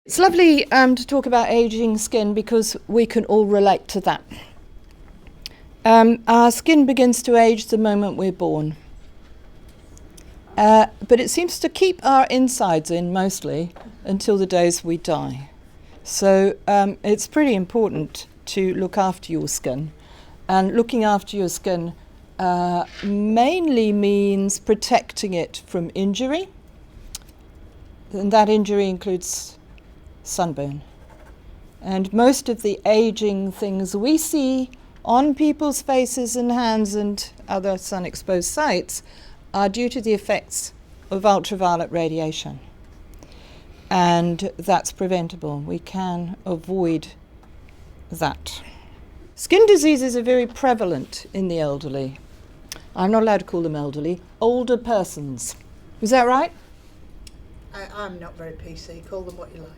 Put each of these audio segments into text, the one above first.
It's lovely to talk about aging skin because we can all relate to that. Our skin begins to age the moment we're born. But it seems to keep our insides in mostly until the days we die. So it's pretty important to look after your skin. And looking after your skin mainly means protecting it from injury. And that injury includes sunburn. And most of the aging things we see on people's faces and hands and other sun-exposed sites are due to the effects of ultraviolet radiation. And that's preventable. We can avoid that. Skin diseases are very prevalent in the elderly. I'm not allowed to call them elderly, older persons. Is that right? I'm not very PC, call them what you like.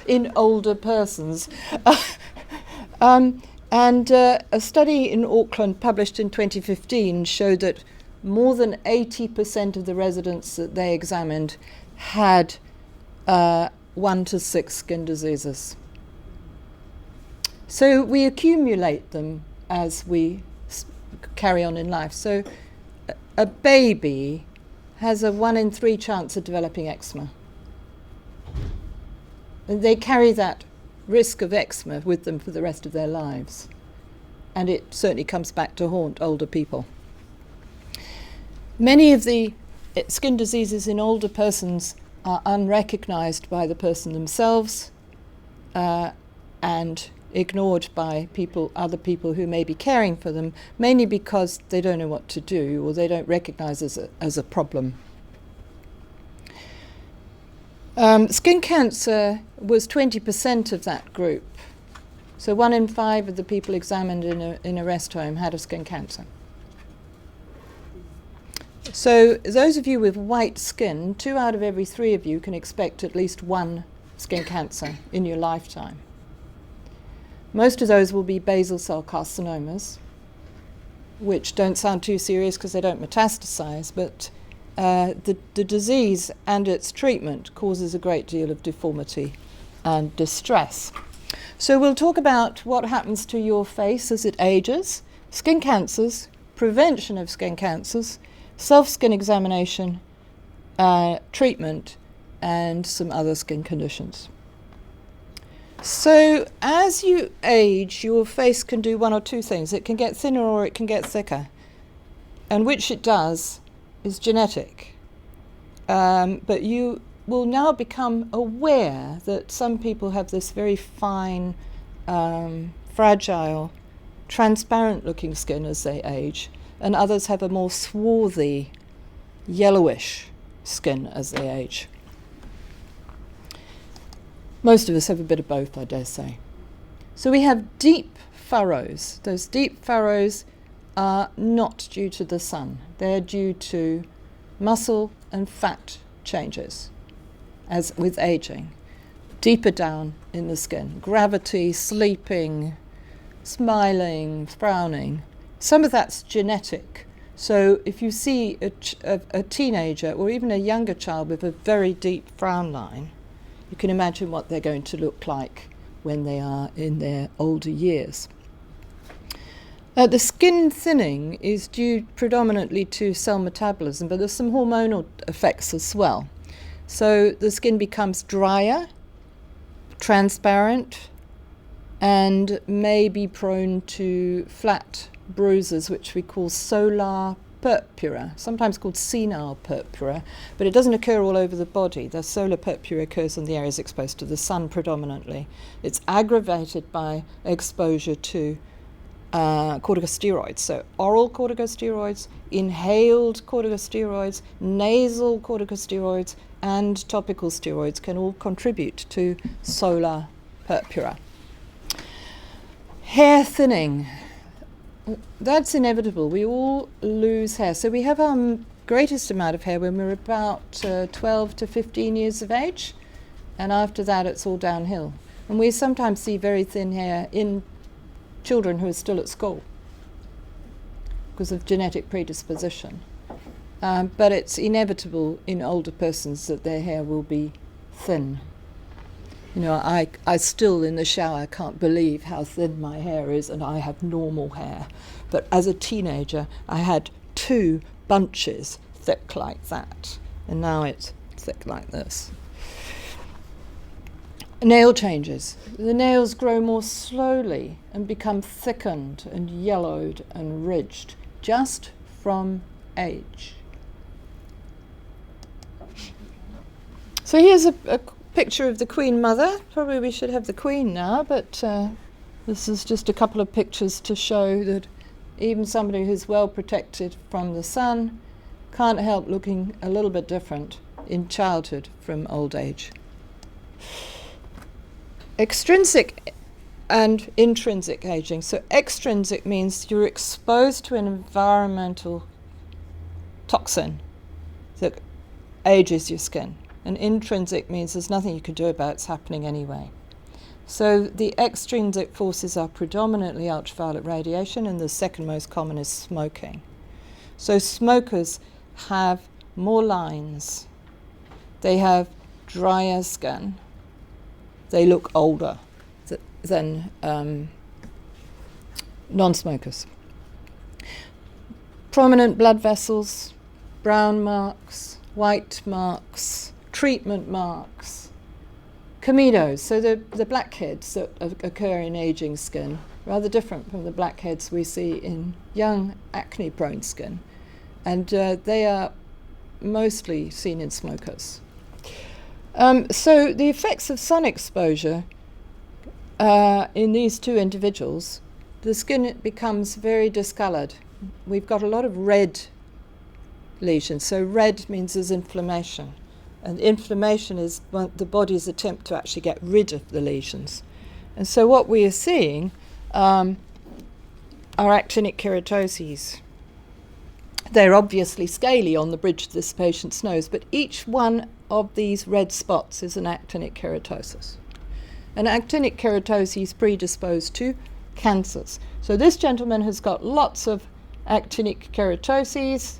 In older persons. A study in Auckland published in 2015 showed that more than 80% of the residents that they examined had 1 to 6 skin diseases. So we accumulate them as we carry on in life. So a baby has a 1 in 3 chance of developing eczema. And they carry that risk of eczema with them for the rest of their lives. And it certainly comes back to haunt older people. Many of the skin diseases in older persons are unrecognized by the person themselves and ignored by other people who may be caring for them, mainly because they don't know what to do or they don't recognize as a problem. Skin cancer was 20% of that group. So 1 in 5 of the people examined in a rest home had a skin cancer. So those of you with white skin, 2 out of every 3 of you can expect at least 1 skin cancer in your lifetime. Most of those will be basal cell carcinomas, which don't sound too serious because they don't metastasize, but the disease and its treatment causes a great deal of deformity and distress. So we'll talk about what happens to your face as it ages, skin cancers, prevention of skin cancers, self-skin examination, treatment, and some other skin conditions. So as you age, your face can do 1 or 2 things. It can get thinner or it can get thicker. And which it does is genetic. But you will now become aware that some people have this very fine, fragile, transparent-looking skin as they age, and others have a more swarthy, yellowish skin as they age. Most of us have a bit of both, I dare say. So we have deep furrows. Those deep furrows are not due to the sun. They're due to muscle and fat changes, as with aging. Deeper down in the skin. Gravity, sleeping, smiling, frowning. Some of that's genetic. So if you see a teenager or even a younger child with a very deep frown line, you can imagine what they're going to look like when they are in their older years. The skin thinning is due predominantly to cell metabolism, but there's some hormonal effects as well. So the skin becomes drier, transparent, and may be prone to flat bruises, which we call solar purpura, sometimes called senile purpura, but it doesn't occur all over the body. The solar purpura occurs in the areas exposed to the sun predominantly. It's aggravated by exposure to corticosteroids, so oral corticosteroids, inhaled corticosteroids, nasal corticosteroids, and topical steroids can all contribute to solar purpura. Hair thinning. That's inevitable. We all lose hair. So we have our greatest amount of hair when we're about 12 to 15 years of age, and after that it's all downhill. And we sometimes see very thin hair in children who are still at school because of genetic predisposition. But it's inevitable in older persons that their hair will be thin. You know, I still in the shower can't believe how thin my hair is, and I have normal hair. But as a teenager, I had 2 bunches thick like that, and now it's thick like this. Nail changes. The nails grow more slowly and become thickened and yellowed and ridged just from age. So here's a picture of the Queen Mother. Probably we should have the Queen now, but this is just a couple of pictures to show that even somebody who's well protected from the sun can't help looking a little bit different in childhood from old age. Extrinsic and intrinsic aging. So extrinsic means you're exposed to an environmental toxin that ages your skin. And intrinsic means there's nothing you can do about it, it's happening anyway. So the extrinsic forces are predominantly ultraviolet radiation, and the second most common is smoking. So smokers have more lines, they have drier skin, they look older than non-smokers. Prominent blood vessels, brown marks, white marks, treatment marks, comedos, so the blackheads that occur in aging skin, rather different from the blackheads we see in young acne-prone skin, and they are mostly seen in smokers. So the effects of sun exposure in these 2 individuals, the skin becomes very discoloured. We've got a lot of red lesions. So red means there's inflammation. And inflammation is the body's attempt to actually get rid of the lesions. And so what we are seeing are actinic keratoses. They're obviously scaly on the bridge of this patient's nose, but each one of these red spots is an actinic keratosis. An actinic keratosis is predisposed to cancers. So this gentleman has got lots of actinic keratoses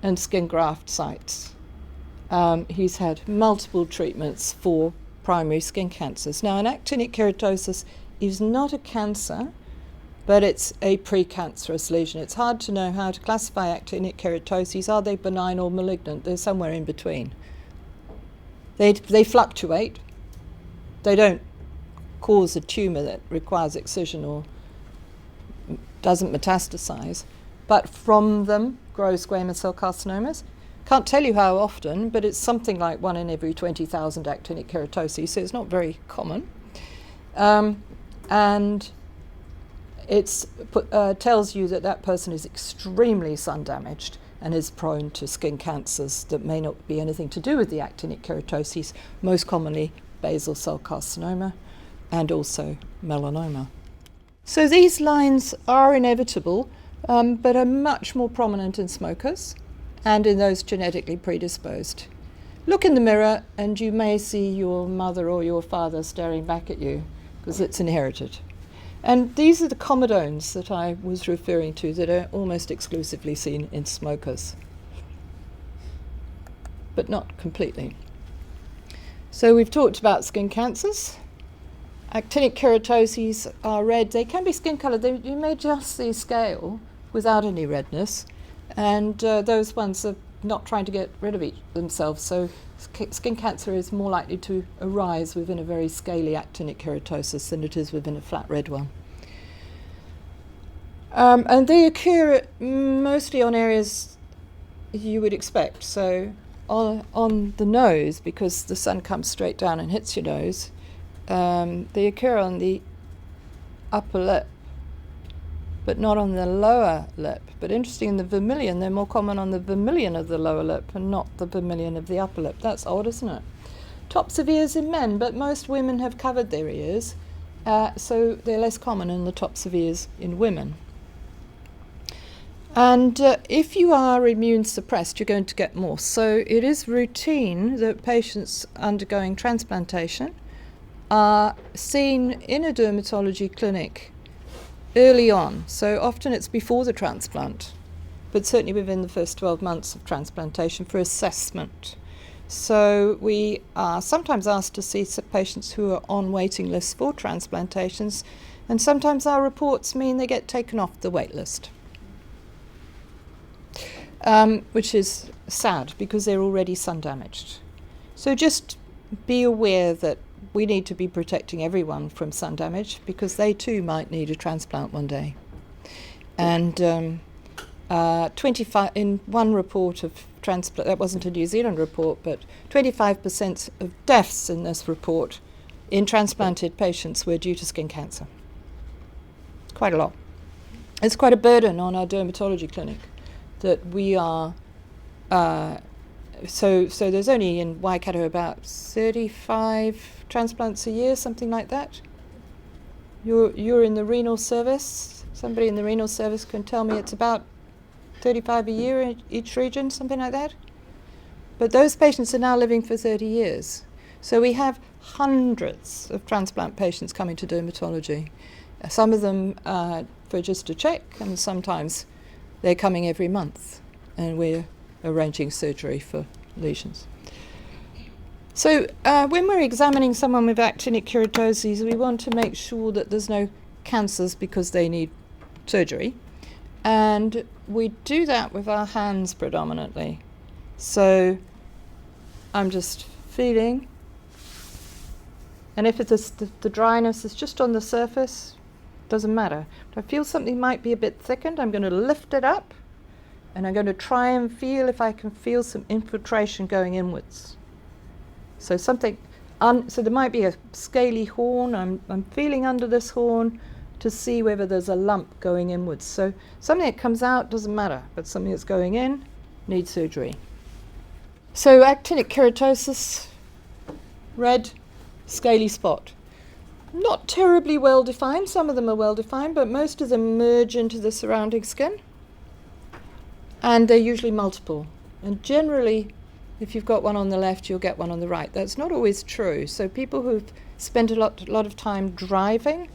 and skin graft sites. He's had multiple treatments for primary skin cancers. Now, an actinic keratosis is not a cancer, but it's a precancerous lesion. It's hard to know how to classify actinic keratoses. Are they benign or malignant? They're somewhere in between. They fluctuate. They don't cause a tumour that requires excision or doesn't metastasize, but from them grow squamous cell carcinomas. Can't tell you how often, but it's something like 1 in every 20,000 actinic keratoses, so it's not very common. And it tells you that person is extremely sun damaged and is prone to skin cancers that may not be anything to do with the actinic keratoses, most commonly basal cell carcinoma and also melanoma. So these lines are inevitable, but are much more prominent in smokers and in those genetically predisposed. Look in the mirror and you may see your mother or your father staring back at you because it's inherited. And these are the comedones that I was referring to that are almost exclusively seen in smokers, but not completely. So we've talked about skin cancers. Actinic keratoses are red. They can be skin coloured. You may just see scale without any redness, and those ones are not trying to get rid of themselves. So skin cancer is more likely to arise within a very scaly actinic keratosis than it is within a flat red one. And they occur mostly on areas you would expect. So on the nose, because the sun comes straight down and hits your nose, they occur on the upper lip, but not on the lower lip. But interesting, in the vermilion, they're more common on the vermilion of the lower lip and not the vermilion of the upper lip. That's odd, isn't it? Tops of ears in men, but most women have covered their ears, so they're less common in the tops of ears in women. And if you are immune suppressed, you're going to get more. So it is routine that patients undergoing transplantation are seen in a dermatology clinic early on. So often it's before the transplant, but certainly within the first 12 months of transplantation for assessment. So we are sometimes asked to see patients who are on waiting lists for transplantations, and sometimes our reports mean they get taken off the wait list, which is sad because they're already sun damaged. So just be aware that we need to be protecting everyone from sun damage because they too might need a transplant one day. And 25 in one report of transplant, that wasn't a New Zealand report, but 25% of deaths in this report in transplanted patients were due to skin cancer. Quite a lot. It's quite a burden on our dermatology clinic that we are. So there's only in Waikato about 35 transplants a year, something like that. You're in the renal service. Somebody in the renal service can tell me it's about 35 a year in each region, something like that. But those patients are now living for 30 years. So we have hundreds of transplant patients coming to dermatology. Some of them for just a check, and sometimes they're coming every month, and we're arranging surgery for lesions. So when we're examining someone with actinic keratoses, we want to make sure that there's no cancers because they need surgery. And we do that with our hands predominantly. So I'm just feeling, and if it's the dryness is just on the surface, doesn't matter. If I feel something might be a bit thickened, I'm going to lift it up, and I'm going to try and feel if I can feel some infiltration going inwards. So something, so there might be a scaly horn. I'm feeling under this horn to see whether there's a lump going inwards. So something that comes out doesn't matter, but something that's going in needs surgery. So actinic keratosis, red, scaly spot. Not terribly well defined. Some of them are well defined, but most of them merge into the surrounding skin. And they're usually multiple. And generally, if you've got one on the left, you'll get one on the right. That's not always true. So people who've spent a lot of time driving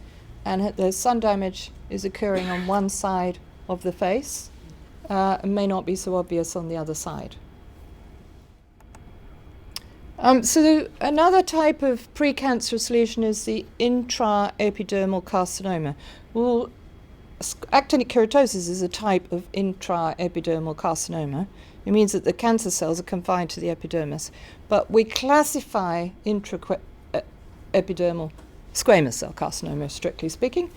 and the sun damage is occurring on one side of the face, may not be so obvious on the other side. So another type of precancerous lesion is the intraepidermal carcinoma. Well, actinic keratosis is a type of intraepidermal carcinoma. It means that the cancer cells are confined to the epidermis, but we classify intraepidermal squamous cell carcinoma, strictly speaking,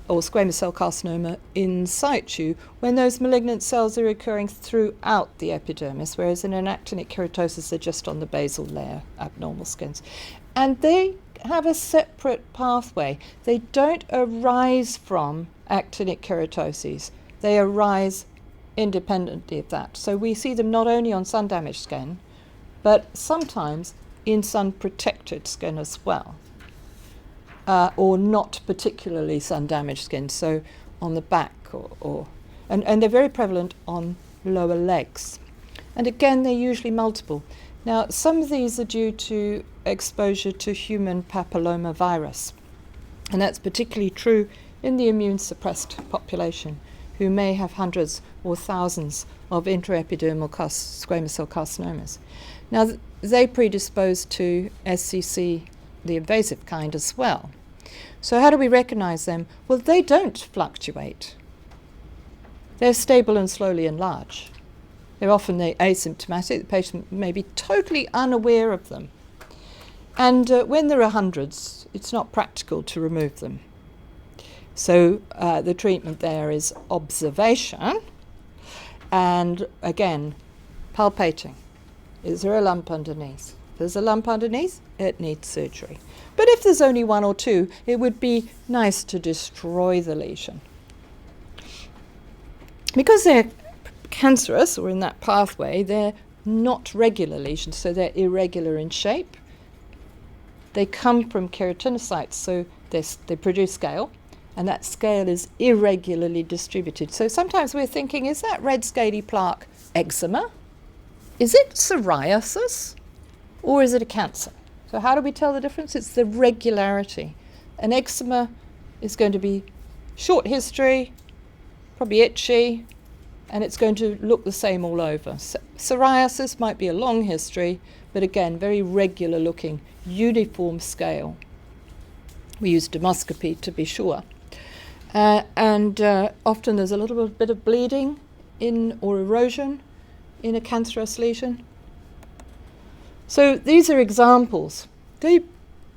or squamous cell carcinoma in situ when those malignant cells are occurring throughout the epidermis, whereas in an actinic keratosis they're just on the basal layer, abnormal skins. And they have a separate pathway. They don't arise from actinic keratoses. They arise independently of that. So we see them not only on sun-damaged skin, but sometimes in sun-protected skin as well. Or not particularly sun-damaged skin, so on the back, and they're very prevalent on lower legs. And again, they're usually multiple. Now, some of these are due to exposure to human papillomavirus, and that's particularly true in the immune-suppressed population, who may have hundreds or thousands of intraepidermal squamous cell carcinomas. Now, they predispose to SCC, the invasive kind, as well. So how do we recognize them? Well, they don't fluctuate. They're stable and slowly enlarge. They're often asymptomatic. The patient may be totally unaware of them. And when there are hundreds, it's not practical to remove them. So the treatment there is observation and, again, palpating. Is there a lump underneath? If there's a lump underneath, it needs surgery. But if there's only one or two, it would be nice to destroy the lesion. Because they're cancerous, or in that pathway, they're not regular lesions, so they're irregular in shape. They come from keratinocytes, so they produce scale, and that scale is irregularly distributed. So sometimes we're thinking, is that red scaly plaque eczema? Is it psoriasis? Or is it a cancer? So how do we tell the difference? It's the regularity. An eczema is going to be short history, probably itchy, and it's going to look the same all over. Psoriasis might be a long history, but again, very regular looking, uniform scale. We use dermoscopy to be sure. And often there's a little bit of bleeding or erosion in a cancerous lesion. So these are examples. They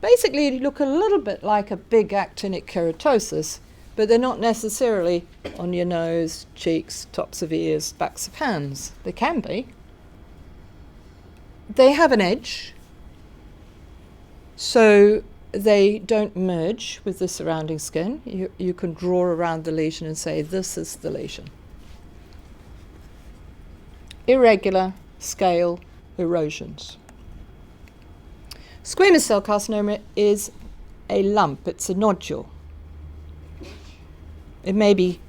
basically look a little bit like a big actinic keratosis, but they're not necessarily on your nose, cheeks, tops of ears, backs of hands. They can be. They have an edge, so they don't merge with the surrounding skin. You can draw around the lesion and say, this is the lesion. Irregular scale erosions. Squamous cell carcinoma is a lump, it's a nodule. It may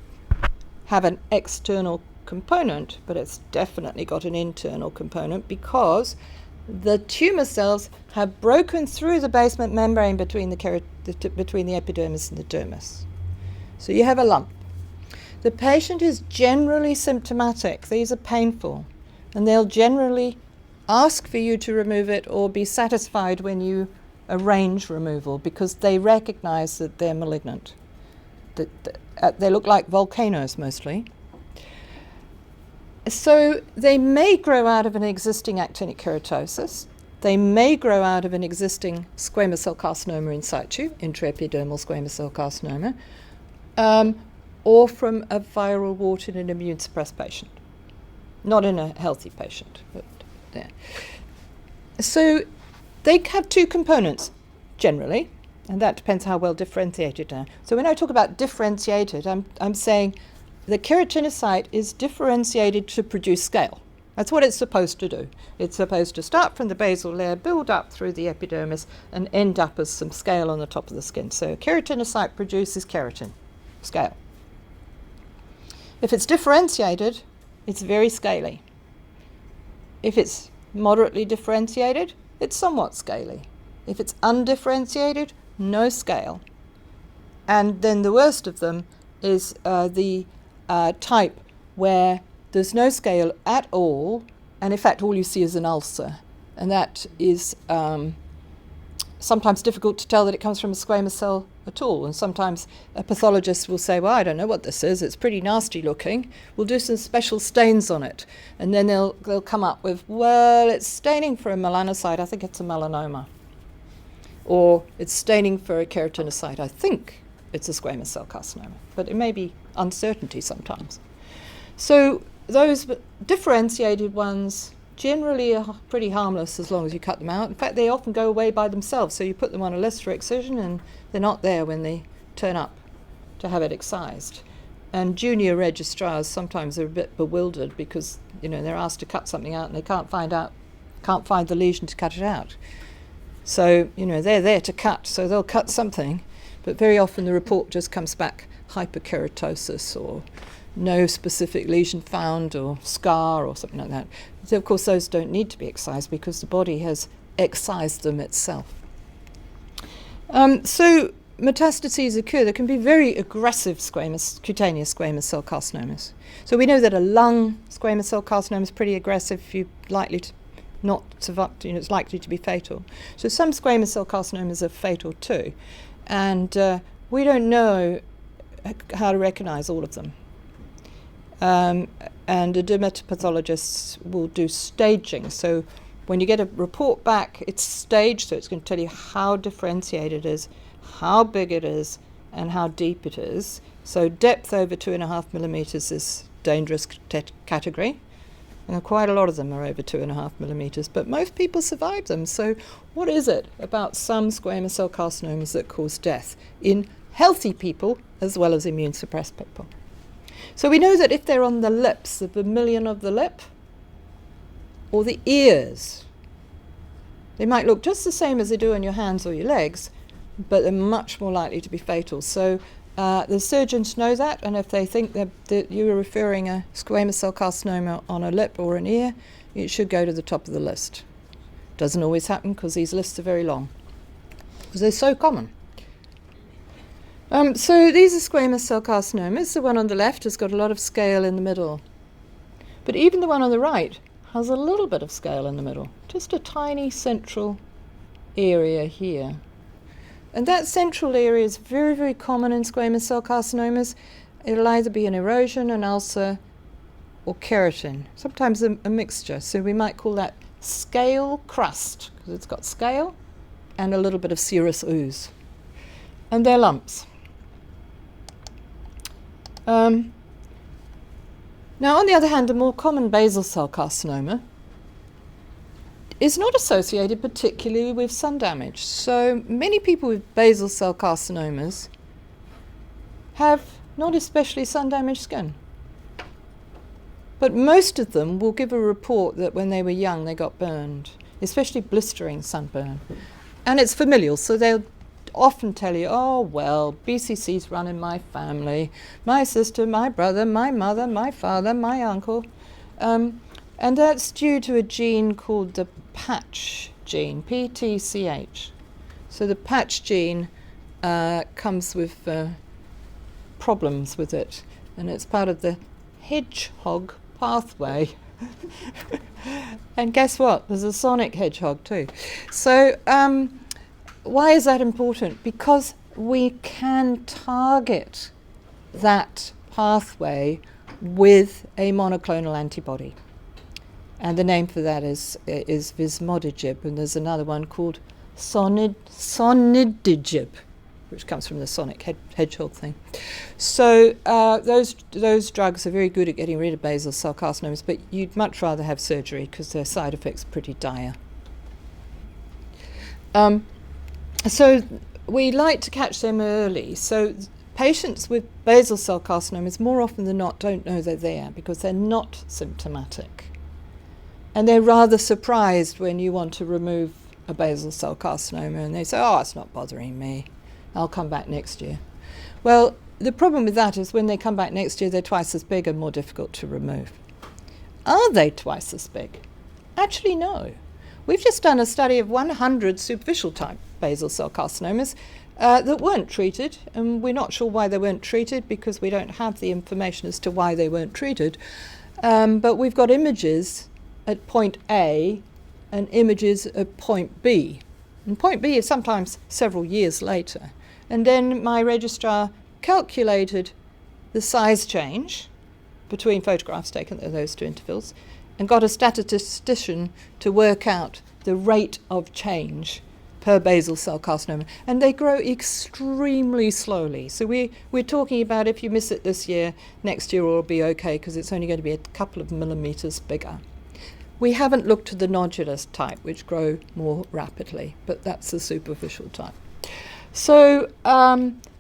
have an external component, but it's definitely got an internal component because the tumour cells have broken through the basement membrane between the epidermis and the dermis. So you have a lump. The patient is generally symptomatic. These are painful, and they'll generally ask for you to remove it or be satisfied when you arrange removal because they recognise that they're malignant. They look like volcanoes mostly. So they may grow out of an existing actinic keratosis. They may grow out of an existing squamous cell carcinoma in situ, intraepidermal squamous cell carcinoma, or from a viral wart in an immune suppressed patient. Not in a healthy patient, but there. So they have two components, generally, and that depends how well differentiated they are. So when I talk about differentiated, I'm saying the keratinocyte is differentiated to produce scale. That's what it's supposed to do. It's supposed to start from the basal layer, build up through the epidermis, and end up as some scale on the top of the skin. So keratinocyte produces keratin, scale. If it's differentiated, it's very scaly. If it's moderately differentiated, it's somewhat scaly. If it's undifferentiated, no scale. And then the worst of them is the type where there's no scale at all, and in fact all you see is an ulcer. And that is sometimes difficult to tell that it comes from a squamous cell at all. And sometimes a pathologist will say, well, I don't know what this is, it's pretty nasty looking. We'll do some special stains on it. And then they'll come up with, well, it's staining for a melanocyte, I think it's a melanoma. Or it's staining for a keratinocyte, I think it's a squamous cell carcinoma. But it may be uncertainty sometimes. So those differentiated ones generally are pretty harmless as long as you cut them out. In fact, they often go away by themselves, so you put them on a list for excision and they're not there when they turn up to have it excised. And junior registrars sometimes are a bit bewildered because, they're asked to cut something out and they can't find the lesion to cut it out. So, they're there to cut, so they'll cut something, but very often the report just comes back hyperkeratosis or no specific lesion found or scar or something like that. So of course those don't need to be excised because the body has excised them itself. So metastases occur. There can be very aggressive cutaneous squamous cell carcinomas. So we know that a lung squamous cell carcinoma is pretty aggressive. You're likely to not survive, it's likely to be fatal. So some squamous cell carcinomas are fatal too. And we don't know how to recognize all of them. And the dermatopathologists will do staging. So when you get a report back, it's staged, so it's going to tell you how differentiated it is, how big it is, and how deep it is. So depth over 2.5 millimeters is dangerous category. And quite a lot of them are over 2.5 millimeters, but most people survive them. So what is it about some squamous cell carcinomas that cause death in healthy people as well as immune suppressed people? So we know that if they're on the lips, the vermilion of the lip, or the ears, they might look just the same as they do on your hands or your legs, but they're much more likely to be fatal. So the surgeons know that, and if they think that you're referring a squamous cell carcinoma on a lip or an ear, it should go to the top of the list. Doesn't always happen because these lists are very long, because they're so common. So these are squamous cell carcinomas. The one on the left has got a lot of scale in the middle. But even the one on the right has a little bit of scale in the middle, just a tiny central area here. And that central area is very, very common in squamous cell carcinomas. It'll either be an erosion, an ulcer, or keratin, sometimes a mixture. So we might call that scale crust, because it's got scale and a little bit of serous ooze. And they're lumps. Now, on the other hand, a more common basal cell carcinoma is not associated particularly with sun damage. So many people with basal cell carcinomas have not especially sun-damaged skin. But most of them will give a report that when they were young they got burned, especially blistering sunburn. And it's familial, so they'll often tell you, oh, well, BCC's run in my family, my sister, my brother, my mother, my father, my uncle. And that's due to a gene called the patch gene, PTCH. So the patch gene comes with problems with it, and it's part of the hedgehog pathway. And guess what? There's a sonic hedgehog too. So why is that important? Because we can target that pathway with a monoclonal antibody. And the name for that is vismodegib, and there's another one called sonidegib, which comes from the sonic hedgehog thing. So those drugs are very good at getting rid of basal cell carcinomas, but you'd much rather have surgery because their side effects are pretty dire. So we like to catch them early. So patients with basal cell carcinomas more often than not don't know they're there because they're not symptomatic. And they're rather surprised when you want to remove a basal cell carcinoma and they say, oh, it's not bothering me. I'll come back next year. Well, the problem with that is when they come back next year, they're twice as big and more difficult to remove. Are they twice as big? Actually, no. We've just done a study of 100 superficial type basal cell carcinomas that weren't treated, and we're not sure why they weren't treated because we don't have the information as to why they weren't treated. But we've got images at point A and images at point B. And point B is sometimes several years later. And then my registrar calculated the size change between photographs taken at those two intervals and got a statistician to work out the rate of change per basal cell carcinoma. And they grow extremely slowly. So we're talking about if you miss it this year, next year will be okay because it's only going to be a couple of millimeters bigger. We haven't looked at the nodulous type, which grow more rapidly, but that's the superficial type. So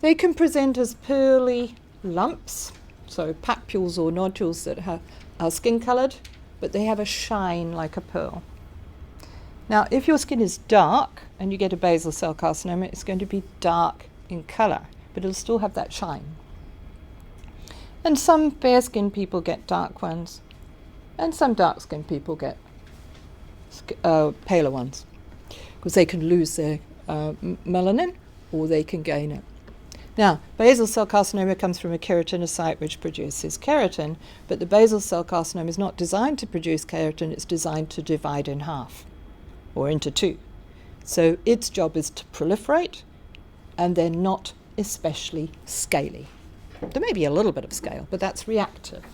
they can present as pearly lumps, so papules or nodules that are skin-coloured, but they have a shine like a pearl. Now, if your skin is dark and you get a basal cell carcinoma, it's going to be dark in colour, but it'll still have that shine. And some fair-skinned people get dark ones, and some dark-skinned people get paler ones, because they can lose their melanin or they can gain it. Now, basal cell carcinoma comes from a keratinocyte which produces keratin, but the basal cell carcinoma is not designed to produce keratin, it's designed to divide in half or into two. So its job is to proliferate, and they're not especially scaly. There may be a little bit of scale, but that's reactive.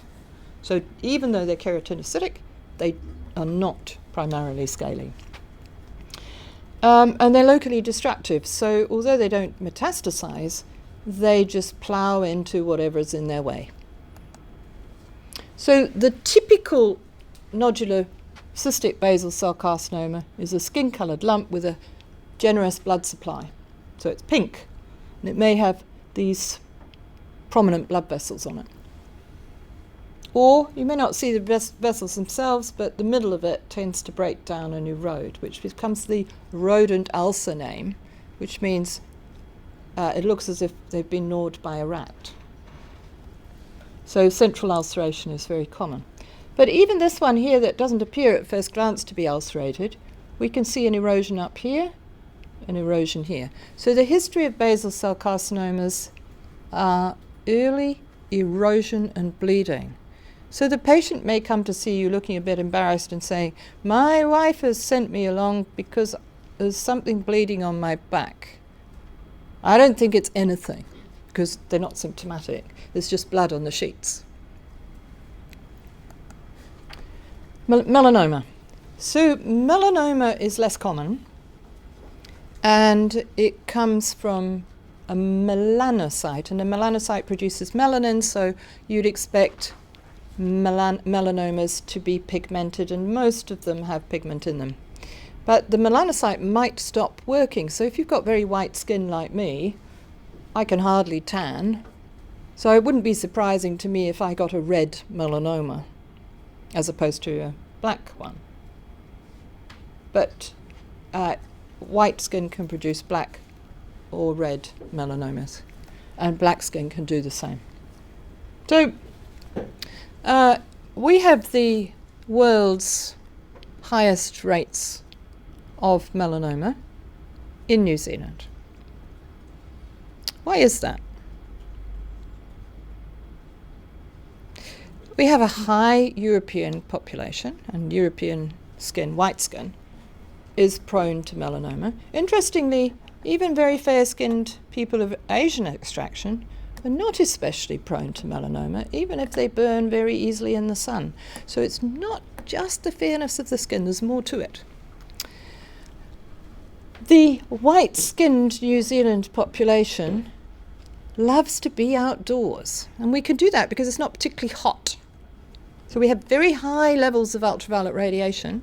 So even though they're keratinocytic, they are not primarily scaly. And they're locally destructive, so although they don't metastasize, they just plough into whatever's in their way. So the typical nodular cystic basal cell carcinoma is a skin-coloured lump with a generous blood supply. So it's pink, and it may have these prominent blood vessels on it. Or you may not see the vessels themselves, but the middle of it tends to break down and erode, which becomes the rodent ulcer name, which means it looks as if they've been gnawed by a rat. So central ulceration is very common. But even this one here that doesn't appear at first glance to be ulcerated, we can see an erosion up here, an erosion here. So the history of basal cell carcinomas are early erosion and bleeding. So the patient may come to see you looking a bit embarrassed and saying, my wife has sent me along because there's something bleeding on my back. I don't think it's anything, because they're not symptomatic. There's just blood on the sheets. Melanoma. So melanoma is less common, and it comes from a melanocyte, and a melanocyte produces melanin, so you'd expect melanomas to be pigmented, and most of them have pigment in them. But the melanocyte might stop working, so if you've got very white skin like me, I can hardly tan, so it wouldn't be surprising to me if I got a red melanoma as opposed to a black one. But white skin can produce black or red melanomas, and black skin can do the same. So we have the world's highest rates of melanoma in New Zealand. Why is that? We have a high European population, and European skin, white skin, is prone to melanoma. Interestingly, even very fair-skinned people of Asian extraction are not especially prone to melanoma, even if they burn very easily in the sun. So it's not just the fairness of the skin, there's more to it. The white-skinned New Zealand population loves to be outdoors, and we can do that because it's not particularly hot. So we have very high levels of ultraviolet radiation,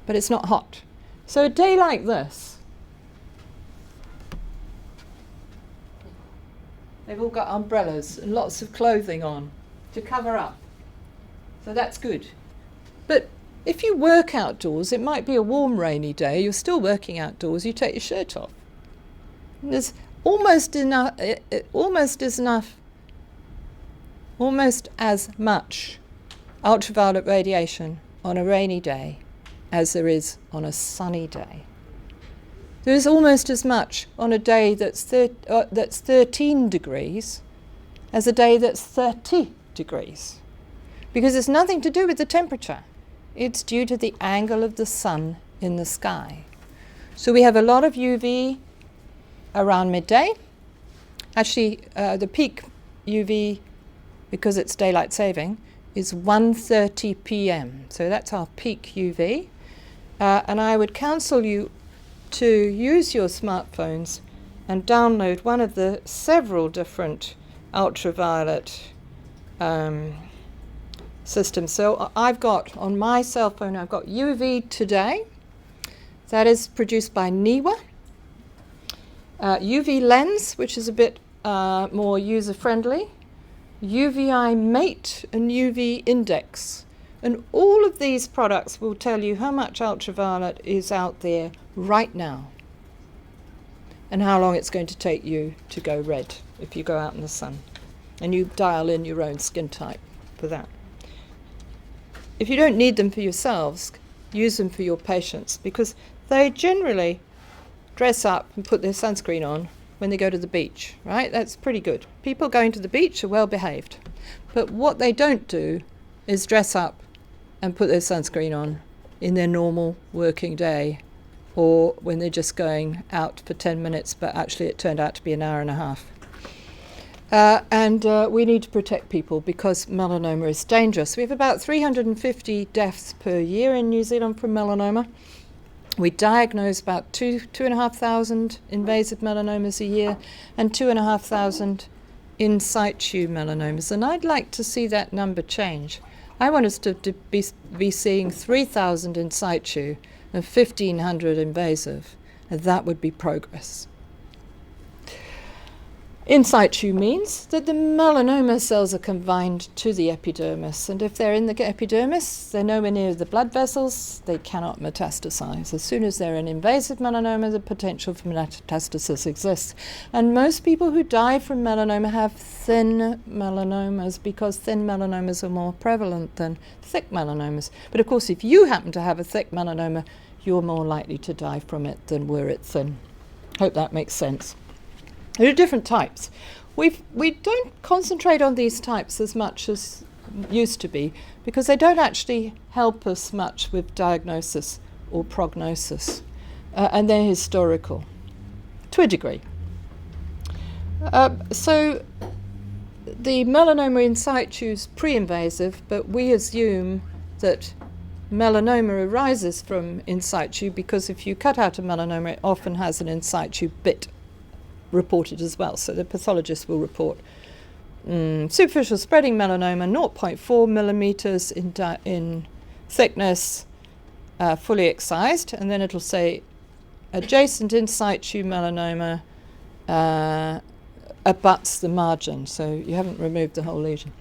but it's not hot. So a day like this, they've all got umbrellas and lots of clothing on to cover up. So that's good. But if you work outdoors, it might be a warm, rainy day, you're still working outdoors, you take your shirt off. And there's almost as much ultraviolet radiation on a rainy day as there is on a sunny day. There's almost as much on a day that's 13 degrees as a day that's 30 degrees. Because it's nothing to do with the temperature. It's due to the angle of the sun in the sky. So we have a lot of UV around midday. Actually, the peak UV, because it's daylight saving, is 1:30 p.m. So that's our peak UV. And I would counsel you to use your smartphones and download one of the several different ultraviolet systems. So I've got, on my cell phone, I've got UV Today. That is produced by NIWA. UV Lens, which is a bit more user-friendly. UVI Mate and UV Index. And all of these products will tell you how much ultraviolet is out there right now and how long it's going to take you to go red if you go out in the sun. And you dial in your own skin type for that. If you don't need them for yourselves, use them for your patients, because they generally dress up and put their sunscreen on when they go to the beach, right? That's pretty good. People going to the beach are well behaved. But what they don't do is dress up and put their sunscreen on in their normal working day, or when they're just going out for 10 minutes, but actually it turned out to be an hour and a half. And we need to protect people because melanoma is dangerous. We have about 350 deaths per year in New Zealand from melanoma. We diagnose about 2,500 invasive melanomas a year and 2,500 in situ melanomas. And I'd like to see that number change. I want us to be seeing 3,000 in situ and 1,500 invasive, and that would be progress. In situ means that the melanoma cells are confined to the epidermis, and if they're in the epidermis, they're nowhere near the blood vessels, they cannot metastasize. As soon as they're an invasive melanoma, the potential for metastasis exists. And most people who die from melanoma have thin melanomas because thin melanomas are more prevalent than thick melanomas. But of course, if you happen to have a thick melanoma, you're more likely to die from it than were it thin. Hope that makes sense. There are different types. We don't concentrate on these types as much as used to be, because they don't actually help us much with diagnosis or prognosis, and they're historical to a degree. So the melanoma in situ is pre-invasive, but we assume that melanoma arises from in situ, because if you cut out a melanoma, it often has an in situ bit reported as well. So the pathologist will report superficial spreading melanoma, 0.4 millimeters in thickness, fully excised, and then it'll say adjacent in situ melanoma abuts the margin, so you haven't removed the whole lesion.